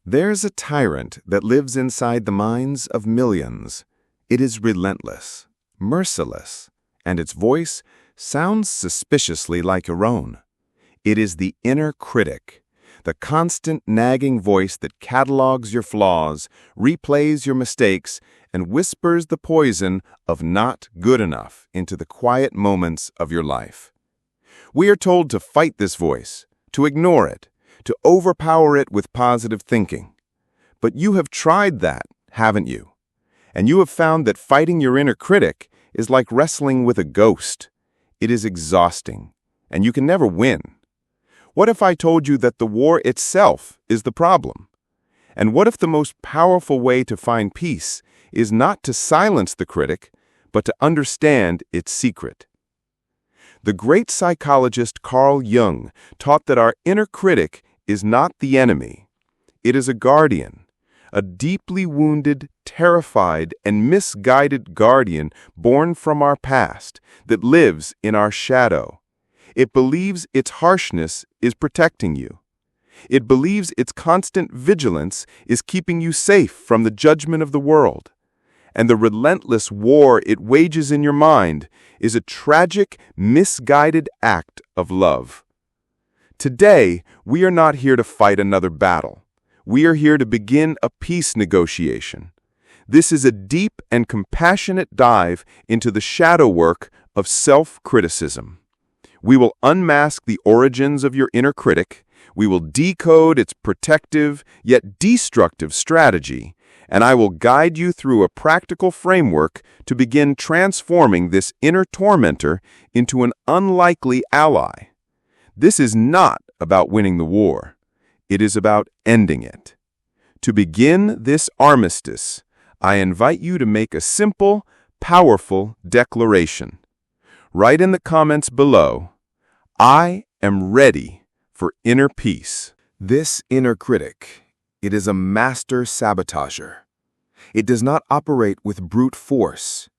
There's a tyrant that lives inside the minds of millions. It is relentless, merciless, and its voice sounds suspiciously like your own. It is the inner critic, the constant nagging voice that catalogs your flaws, replays your mistakes, and whispers the poison of not good enough into the quiet moments of your life. We are told to fight this voice, to ignore it, to overpower it with positive thinking. But you have tried that, haven't you? And you have found that fighting your inner critic is like wrestling with a ghost. It is exhausting, and you can never win. What if I told you that the war itself is the problem? And what if the most powerful way to find peace is not to silence the critic, but to understand its secret? The great psychologist Carl Jung taught that our inner critic is not the enemy. It is a guardian, a deeply wounded, terrified, and misguided guardian born from our past that lives in our shadow. It believes its harshness is protecting you. It believes its constant vigilance is keeping you safe from the judgment of the world. And the relentless war it wages in your mind is a tragic, misguided act of love. Today, we are not here to fight another battle. We are here to begin a peace negotiation. This is a deep and compassionate dive into the shadow work of self-criticism. We will unmask the origins of your inner critic, we will decode its protective yet destructive strategy, and I will guide you through a practical framework to begin transforming this inner tormentor into an unlikely ally. This is not about winning the war. It is about ending it. To begin this armistice, I invite you to make a simple, powerful declaration. Write in the comments below, I am ready for inner peace. This inner critic, it is a master sabotager. It does not operate with brute force.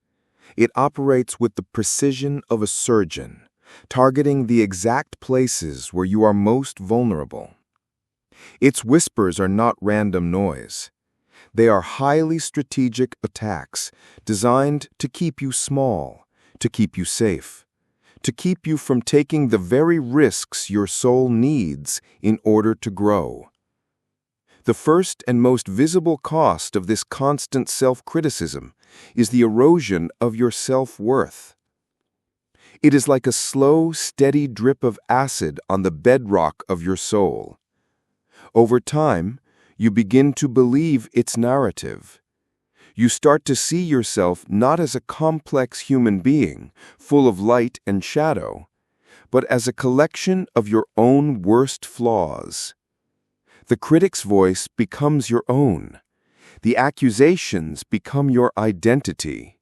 It operates with the precision of a surgeon, targeting the exact places where you are most vulnerable. Its whispers are not random noise. They are highly strategic attacks designed to keep you small, to keep you safe, to keep you from taking the very risks your soul needs in order to grow. The first and most visible cost of this constant self-criticism is the erosion of your self-worth. It is like a slow, steady drip of acid on the bedrock of your soul. Over time, you begin to believe its narrative. You start to see yourself not as a complex human being, full of light and shadow, but as a collection of your own worst flaws. The critic's voice becomes your own. The accusations become your identity.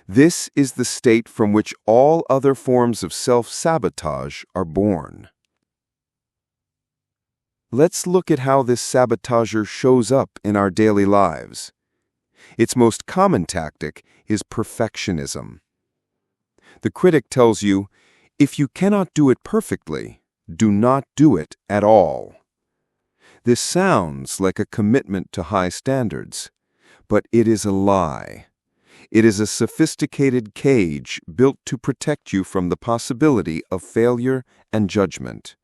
This is the state from which all other forms of self-sabotage are born. Let's look at how this sabotager shows up in our daily lives. Its most common tactic is perfectionism. The critic tells you, if you cannot do it perfectly, do not do it at all. This sounds like a commitment to high standards, but it is a lie. It is a sophisticated cage built to protect you from the possibility of failure and judgment.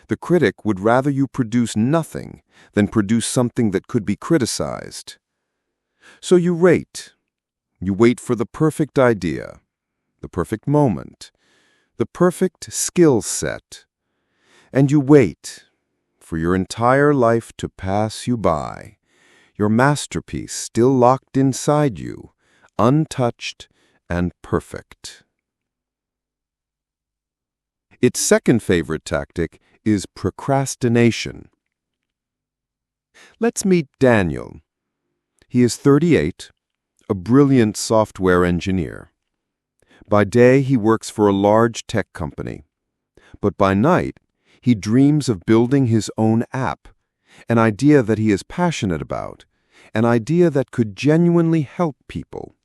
The critic would rather you produce nothing than produce something that could be criticized. So you wait. You wait for the perfect idea, the perfect moment, the perfect skill set. And you wait for your entire life to pass you by, your masterpiece still locked inside you, untouched and perfect. Its second favorite tactic is procrastination. Let's meet Daniel. He is 38, a brilliant software engineer. By day, he works for a large tech company, but by night, he dreams of building his own app, an idea that he is passionate about, an idea that could genuinely help people.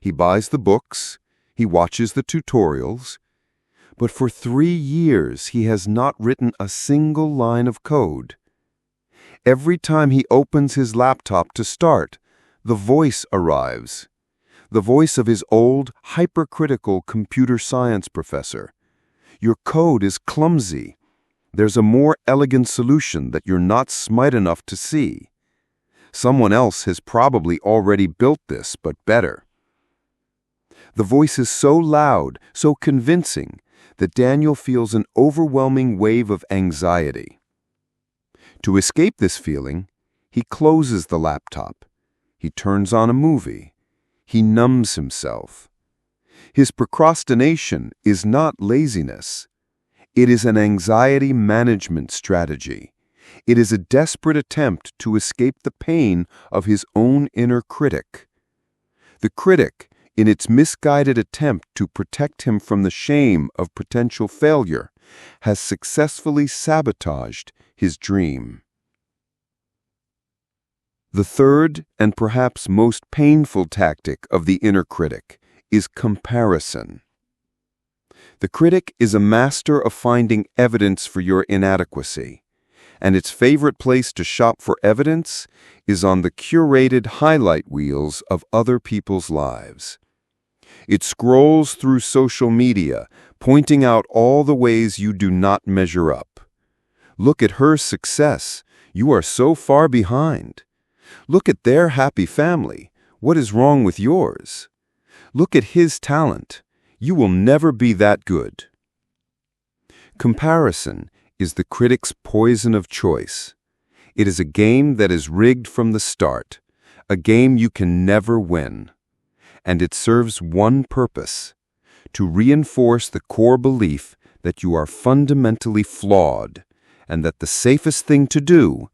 He buys the books, he watches the tutorials, but for 3 years he has not written a single line of code. Every time he opens his laptop to start, the voice arrives. The voice of his old, hypercritical computer science professor. Your code is clumsy. There's a more elegant solution that you're not smart enough to see. Someone else has probably already built this, but better. The voice is so loud, so convincing, that Daniel feels an overwhelming wave of anxiety. To escape this feeling, he closes the laptop. He turns on a movie. He numbs himself. His procrastination is not laziness. It is an anxiety management strategy. It is a desperate attempt to escape the pain of his own inner critic. The critic, in its misguided attempt to protect him from the shame of potential failure, has successfully sabotaged his dream. The third and perhaps most painful tactic of the inner critic is comparison. The critic is a master of finding evidence for your inadequacy, and its favorite place to shop for evidence is on the curated highlight reels of other people's lives. It scrolls through social media, pointing out all the ways you do not measure up. Look at her success. You are so far behind. Look at their happy family. What is wrong with yours? Look at his talent. You will never be that good. Comparison is the critic's poison of choice. It is a game that is rigged from the start, a game you can never win. And it serves one purpose: to reinforce the core belief that you are fundamentally flawed and that the safest thing to do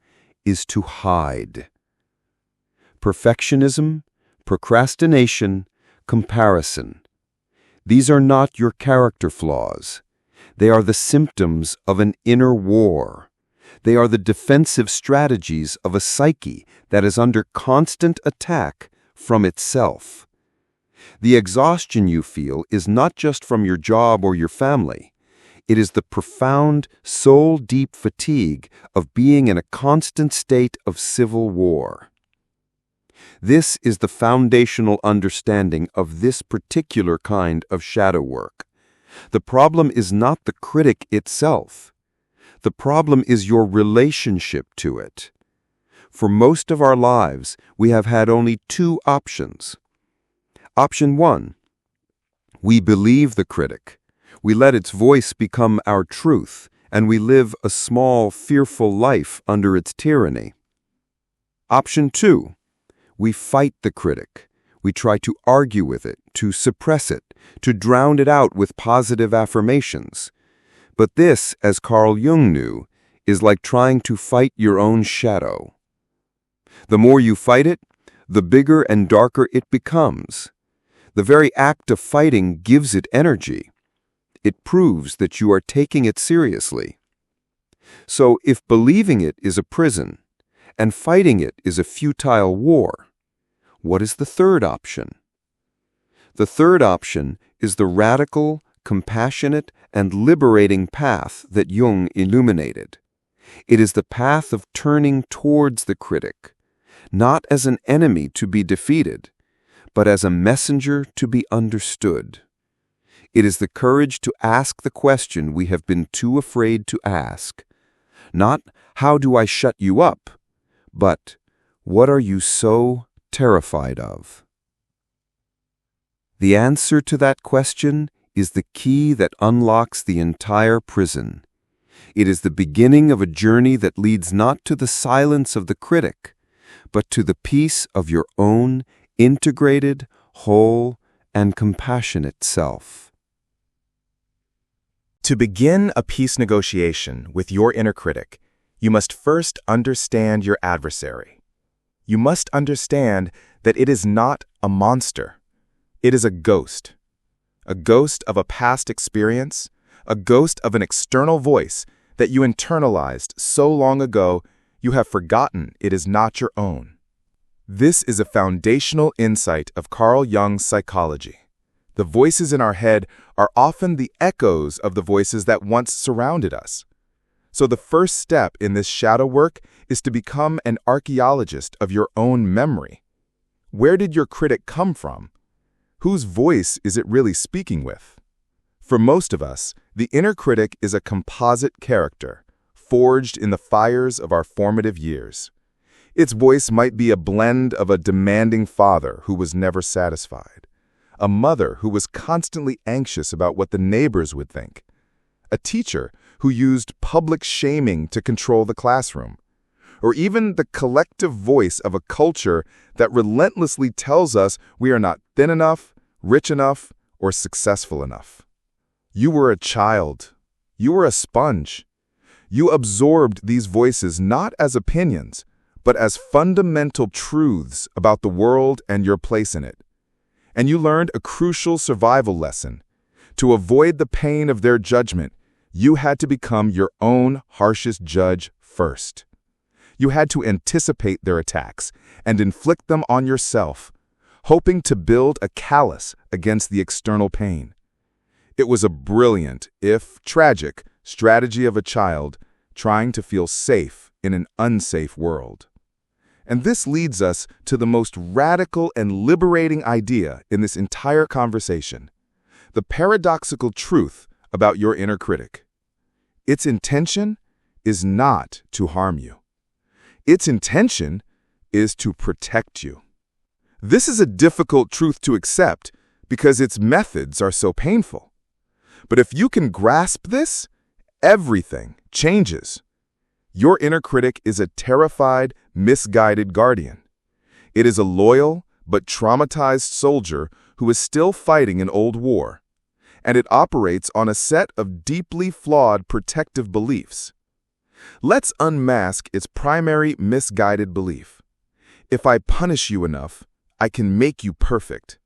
is to hide. Perfectionism, procrastination, comparison. These are not your character flaws. They are the symptoms of an inner war. They are the defensive strategies of a psyche that is under constant attack from itself. The exhaustion you feel is not just from your job or your family. It is the profound, soul-deep fatigue of being in a constant state of civil war. This is the foundational understanding of this particular kind of shadow work. The problem is not the critic itself. The problem is your relationship to it. For most of our lives, we have had only two options. Option 1. We believe the critic. We let its voice become our truth, and we live a small, fearful life under its tyranny. Option 2. We fight the critic. We try to argue with it, to suppress it, to drown it out with positive affirmations. But this, as Carl Jung knew, is like trying to fight your own shadow. The more you fight it, the bigger and darker it becomes. The very act of fighting gives it energy. It proves that you are taking it seriously. So if believing it is a prison, and fighting it is a futile war, what is the third option? The third option is the radical, compassionate, and liberating path that Jung illuminated. It is the path of turning towards the critic, not as an enemy to be defeated, but as a messenger to be understood. It is the courage to ask the question we have been too afraid to ask. Not, how do I shut you up? But, what are you so terrified of? The answer to that question is the key that unlocks the entire prison. It is the beginning of a journey that leads not to the silence of the critic, but to the peace of your own integrated, whole, and compassionate self. To begin a peace negotiation with your inner critic, you must first understand your adversary. You must understand that it is not a monster. It is a ghost of a past experience, a ghost of an external voice that you internalized so long ago you have forgotten it is not your own. This is a foundational insight of Carl Jung's psychology. The voices in our head are often the echoes of the voices that once surrounded us. So the first step in this shadow work is to become an archaeologist of your own memory. Where did your critic come from? Whose voice is it really speaking with? For most of us, the inner critic is a composite character, forged in the fires of our formative years. Its voice might be a blend of a demanding father who was never satisfied, a mother who was constantly anxious about what the neighbors would think, a teacher who used public shaming to control the classroom, or even the collective voice of a culture that relentlessly tells us we are not thin enough, rich enough, or successful enough. You were a child. You were a sponge. You absorbed these voices not as opinions, but as fundamental truths about the world and your place in it. And you learned a crucial survival lesson. To avoid the pain of their judgment, you had to become your own harshest judge first. You had to anticipate their attacks and inflict them on yourself, hoping to build a callus against the external pain. It was a brilliant, if tragic, strategy of a child trying to feel safe in an unsafe world. And this leads us to the most radical and liberating idea in this entire conversation, the paradoxical truth about your inner critic. Its intention is not to harm you. Its intention is to protect you. This is a difficult truth to accept because its methods are so painful. But if you can grasp this, everything changes. Your inner critic is a terrified, misguided guardian. It is a loyal but traumatized soldier who is still fighting an old war, and it operates on a set of deeply flawed protective beliefs. Let's unmask its primary misguided belief. If I punish you enough, I can make you perfect.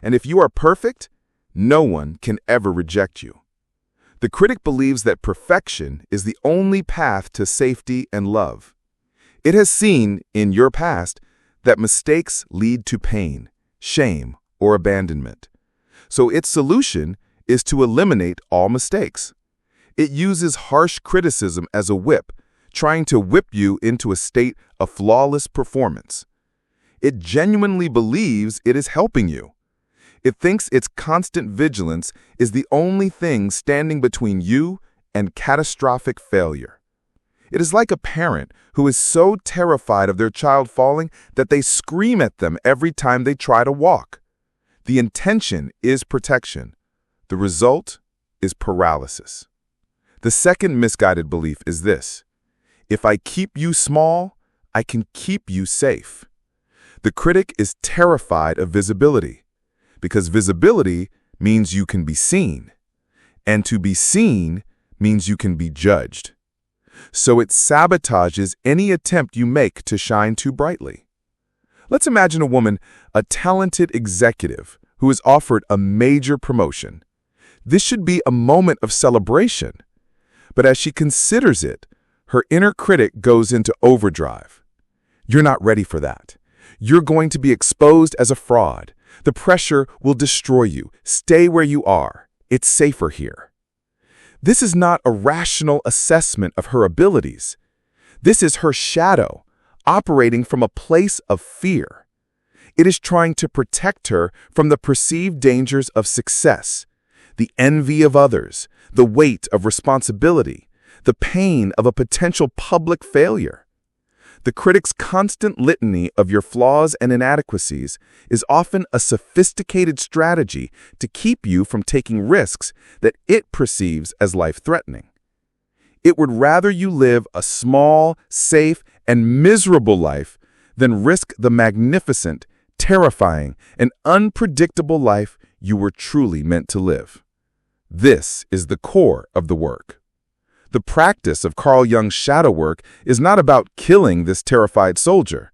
And if you are perfect, no one can ever reject you. The critic believes that perfection is the only path to safety and love. It has seen, in your past, that mistakes lead to pain, shame, or abandonment. So its solution is to eliminate all mistakes. It uses harsh criticism as a whip, trying to whip you into a state of flawless performance. It genuinely believes it is helping you. It thinks its constant vigilance is the only thing standing between you and catastrophic failure. It is like a parent who is so terrified of their child falling that they scream at them every time they try to walk. The intention is protection. The result is paralysis. The second misguided belief is this: if I keep you small, I can keep you safe. The critic is terrified of visibility, because visibility means you can be seen, and to be seen means you can be judged. So it sabotages any attempt you make to shine too brightly. Let's imagine a woman, a talented executive, who is offered a major promotion. This should be a moment of celebration. But as she considers it, her inner critic goes into overdrive. You're not ready for that. You're going to be exposed as a fraud. The pressure will destroy you. Stay where you are. It's safer here. This is not a rational assessment of her abilities. This is her shadow, operating from a place of fear. It is trying to protect her from the perceived dangers of success, the envy of others, the weight of responsibility, the pain of a potential public failure. The critic's constant litany of your flaws and inadequacies is often a sophisticated strategy to keep you from taking risks that it perceives as life-threatening. It would rather you live a small, safe, and miserable life than risk the magnificent, terrifying, and unpredictable life you were truly meant to live. This is the core of the work. The practice of Carl Jung's shadow work is not about killing this terrified soldier.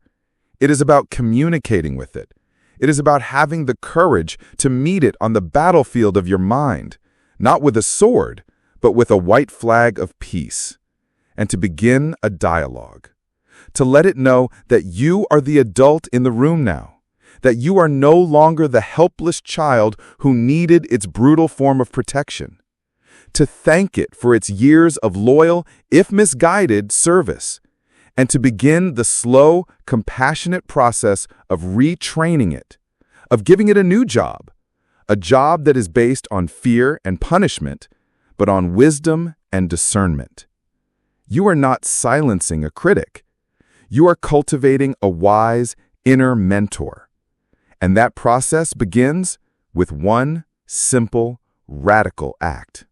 It is about communicating with it. It is about having the courage to meet it on the battlefield of your mind, not with a sword, but with a white flag of peace, and to begin a dialogue. To let it know that you are the adult in the room now, that you are no longer the helpless child who needed its brutal form of protection. to thank it for its years of loyal, if misguided, service, and to begin the slow, compassionate process of retraining it, of giving it a new job, a job that is based on fear and punishment, but on wisdom and discernment. You are not silencing a critic. You are cultivating a wise inner mentor. And that process begins with one simple, radical act: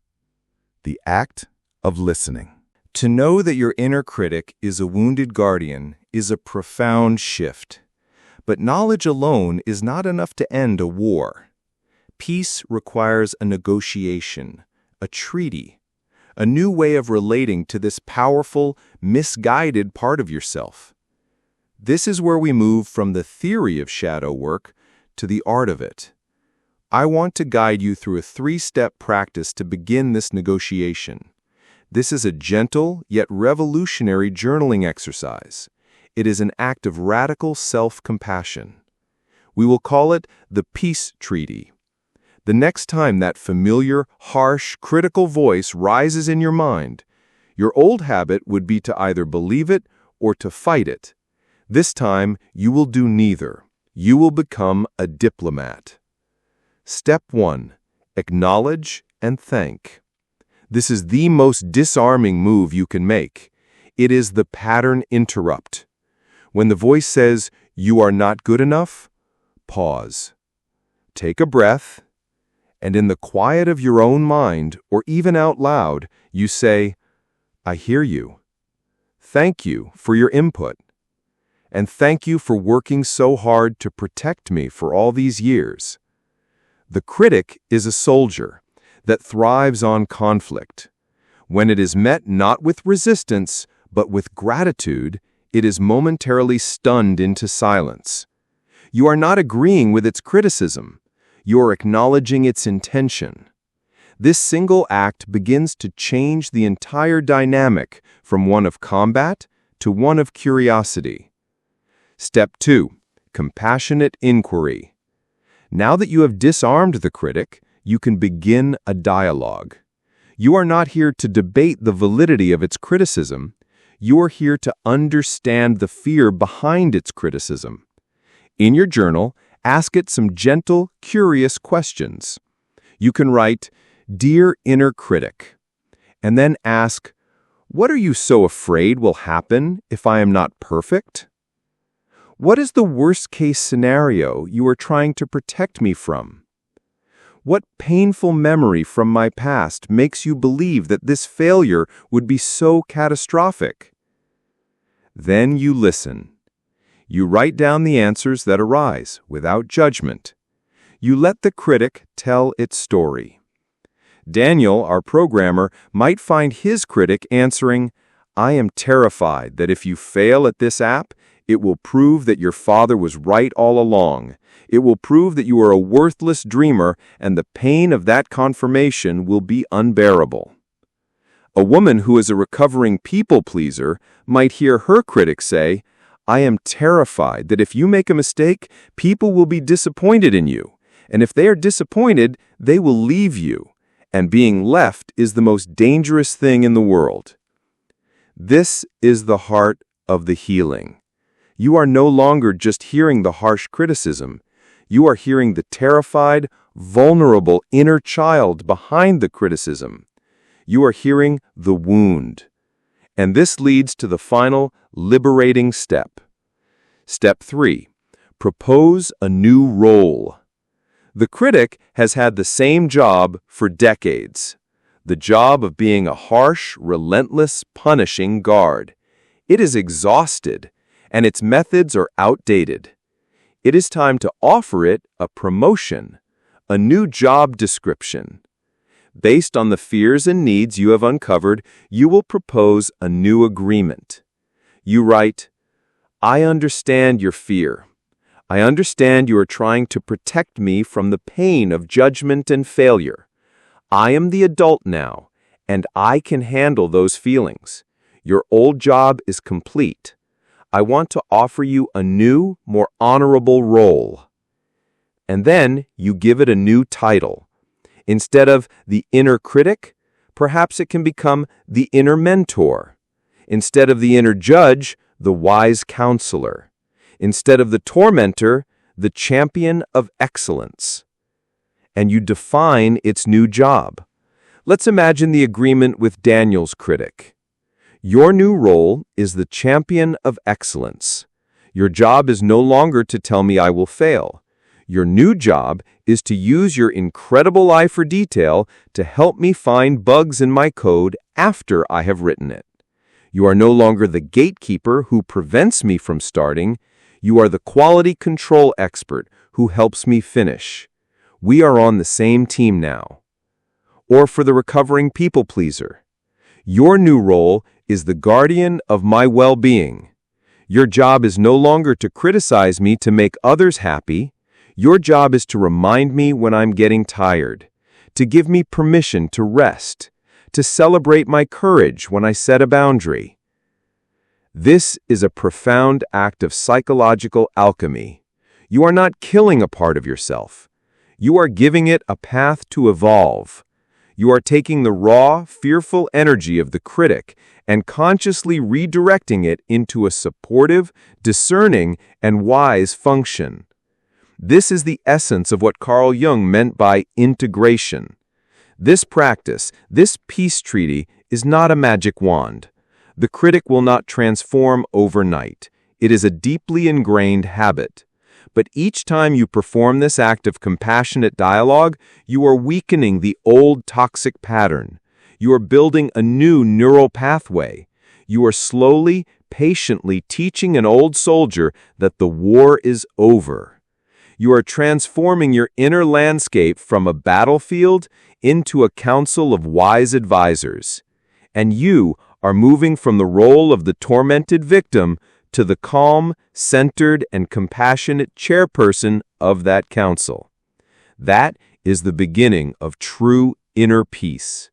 the act of listening. To know that your inner critic is a wounded guardian is a profound shift. But knowledge alone is not enough to end a war. Peace requires a negotiation, a treaty, a new way of relating to this powerful, misguided part of yourself. This is where we move from the theory of shadow work to the art of it. I want to guide you through a 3-step practice to begin this negotiation. This is a gentle yet revolutionary journaling exercise. It is an act of radical self-compassion. We will call it the Peace Treaty. The next time that familiar, harsh, critical voice rises in your mind, your old habit would be to either believe it or to fight it. This time, you will do neither. You will become a diplomat. Step 1. Acknowledge and thank. This is the most disarming move you can make. It is the pattern interrupt. When the voice says, "You are not good enough," pause. Take a breath, and in the quiet of your own mind, or even out loud, you say, "I hear you. Thank you for your input. And thank you for working so hard to protect me for all these years." The critic is a soldier that thrives on conflict. When it is met not with resistance, but with gratitude, it is momentarily stunned into silence. You are not agreeing with its criticism. You are acknowledging its intention. This single act begins to change the entire dynamic from one of combat to one of curiosity. Step 2. Compassionate inquiry. Now that you have disarmed the critic, you can begin a dialogue. You are not here to debate the validity of its criticism. You are here to understand the fear behind its criticism. In your journal, ask it some gentle, curious questions. You can write, "Dear Inner Critic," and then ask, "What are you so afraid will happen if I am not perfect? What is the worst-case scenario you are trying to protect me from? What painful memory from my past makes you believe that this failure would be so catastrophic?" Then you listen. You write down the answers that arise without judgment. You let the critic tell its story. Daniel, our programmer, might find his critic answering, "I am terrified that if you fail at this app, it will prove that your father was right all along. It will prove that you are a worthless dreamer, and the pain of that confirmation will be unbearable." A woman who is a recovering people-pleaser might hear her critic say, "I am terrified that if you make a mistake, people will be disappointed in you, and if they are disappointed, they will leave you, and being left is the most dangerous thing in the world." This is the heart of the healing. You are no longer just hearing the harsh criticism. You are hearing the terrified, vulnerable inner child behind the criticism. You are hearing the wound. And this leads to the final, liberating step. Step 3. Propose a new role. The critic has had the same job for decades. The job of being a harsh, relentless, punishing guard. It is exhausted, and its methods are outdated. It is time to offer it a promotion, a new job description. Based on the fears and needs you have uncovered, you will propose a new agreement. You write, "I understand your fear. I understand you are trying to protect me from the pain of judgment and failure. I am the adult now, and I can handle those feelings. Your old job is complete. I want to offer you a new, more honorable role." And then you give it a new title. Instead of the inner critic, Perhaps it can become the inner mentor. Instead of the inner judge, the wise counselor. Instead of the tormentor, the champion of excellence. And you define its new job. Let's imagine the agreement with Daniel's critic. Your new role is the champion of excellence. Your job is no longer to tell me I will fail. Your new job is to use your incredible eye for detail to help me find bugs in my code after I have written it. You are no longer the gatekeeper who prevents me from starting. You are the quality control expert who helps me finish. We are on the same team now. Or for the recovering people pleaser. Your new role is the guardian of my well-being. Your job is no longer to criticize me to make others happy. Your job is to remind me when I'm getting tired, to give me permission to rest, to celebrate my courage when I set a boundary. This is a profound act of psychological alchemy. You are not killing a part of yourself. You are giving it a path to evolve. You are taking the raw, fearful energy of the critic and consciously redirecting it into a supportive, discerning, and wise function. This is the essence of what Carl Jung meant by integration. This practice, this peace treaty, is not a magic wand. The critic will not transform overnight. It is a deeply ingrained habit. But each time you perform this act of compassionate dialogue, you are weakening the old toxic pattern. You are building a new neural pathway. You are slowly, patiently teaching an old soldier that the war is over. You are transforming your inner landscape from a battlefield into a council of wise advisors. And you are moving from the role of the tormented victim to the calm, centered, and compassionate chairperson of that council. That is the beginning of true inner peace.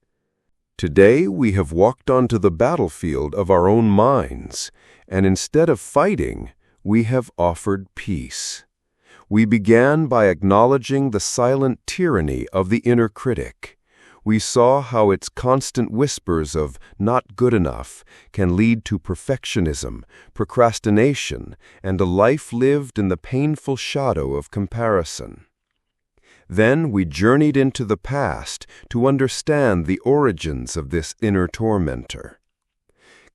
Today we have walked onto the battlefield of our own minds, and instead of fighting, we have offered peace. We began by acknowledging the silent tyranny of the inner critic. We saw how its constant whispers of not good enough can lead to perfectionism, procrastination, and a life lived in the painful shadow of comparison. Then we journeyed into the past to understand the origins of this inner tormentor.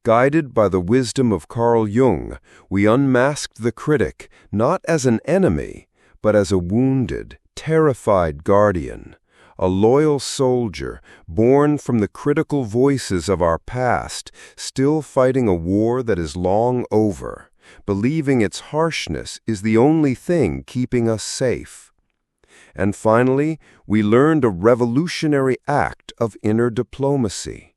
Guided by the wisdom of Carl Jung, we unmasked the critic not as an enemy, but as a wounded, terrified guardian, a loyal soldier born from the critical voices of our past, still fighting a war that is long over, believing its harshness is the only thing keeping us safe. And finally, we learned a revolutionary act of inner diplomacy.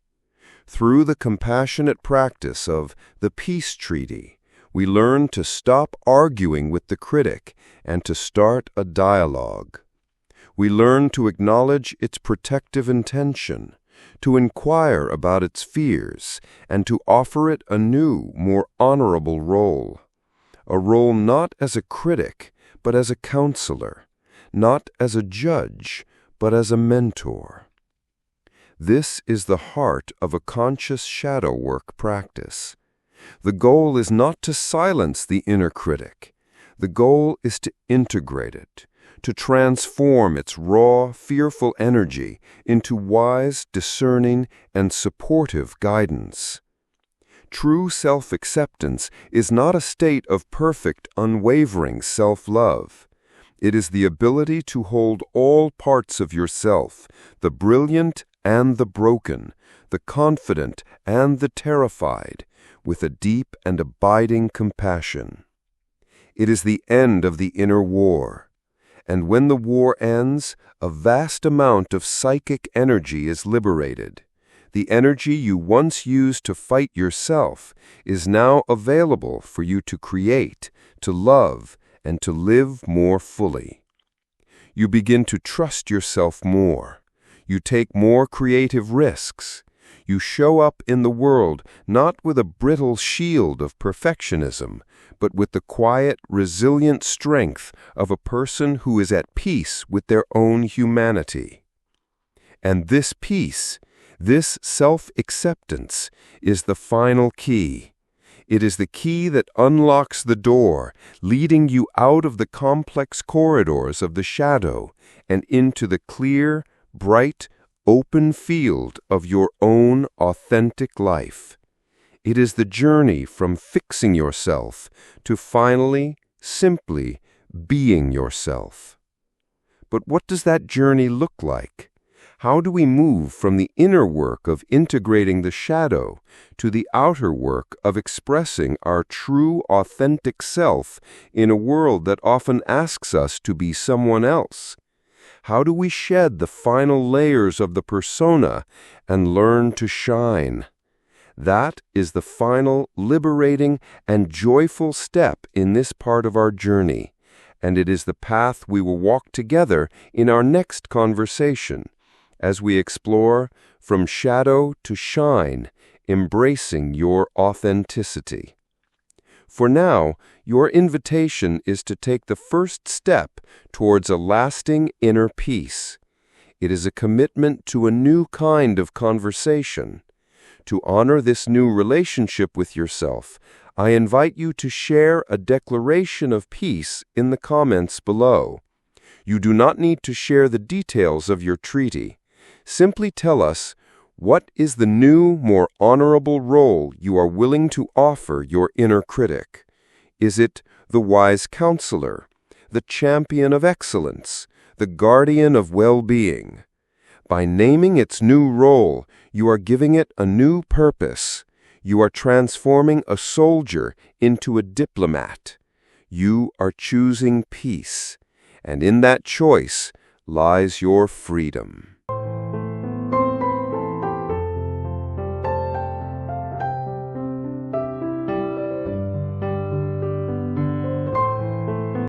Through the compassionate practice of the peace treaty, we learned to stop arguing with the critic and to start a dialogue. We learned to acknowledge its protective intention, to inquire about its fears, and to offer it a new, more honorable role. A role not as a critic, but as a counselor, not as a judge, but as a mentor. This is the heart of a conscious shadow work practice. The goal is not to silence the inner critic. The goal is to integrate it, to transform its raw, fearful energy into wise, discerning, and supportive guidance. True self-acceptance is not a state of perfect, unwavering self-love. It is the ability to hold all parts of yourself, the brilliant and the broken, the confident and the terrified, with a deep and abiding compassion. It is the end of the inner war. And when the war ends, a vast amount of psychic energy is liberated. The energy you once used to fight yourself is now available for you to create, to love, and to live more fully. You begin to trust yourself more. You take more creative risks. You show up in the world not with a brittle shield of perfectionism, but with the quiet, resilient strength of a person who is at peace with their own humanity. And this peace, This self-acceptance is the final key. It is the key that unlocks the door, leading you out of the complex corridors of the shadow and into the clear, bright, open field of your own authentic life. It is the journey from fixing yourself to finally, simply being yourself. But what does that journey look like? How do we move from the inner work of integrating the shadow to the outer work of expressing our true, authentic self in a world that often asks us to be someone else? How do we shed the final layers of the persona and learn to shine? That is the final, liberating, and joyful step in this part of our journey, and it is the path we will walk together in our next conversation, as we explore from shadow to shine, embracing your authenticity. For now, your invitation is to take the first step towards a lasting inner peace. It is a commitment to a new kind of conversation. To honor this new relationship with yourself, I invite you to share a declaration of peace in the comments below. You do not need to share the details of your treaty. Simply tell us, what is the new, more honorable role you are willing to offer your inner critic? Is it the wise counselor, the champion of excellence, the guardian of well-being? By naming its new role, you are giving it a new purpose. You are transforming a soldier into a diplomat. You are choosing peace, and in that choice lies your freedom.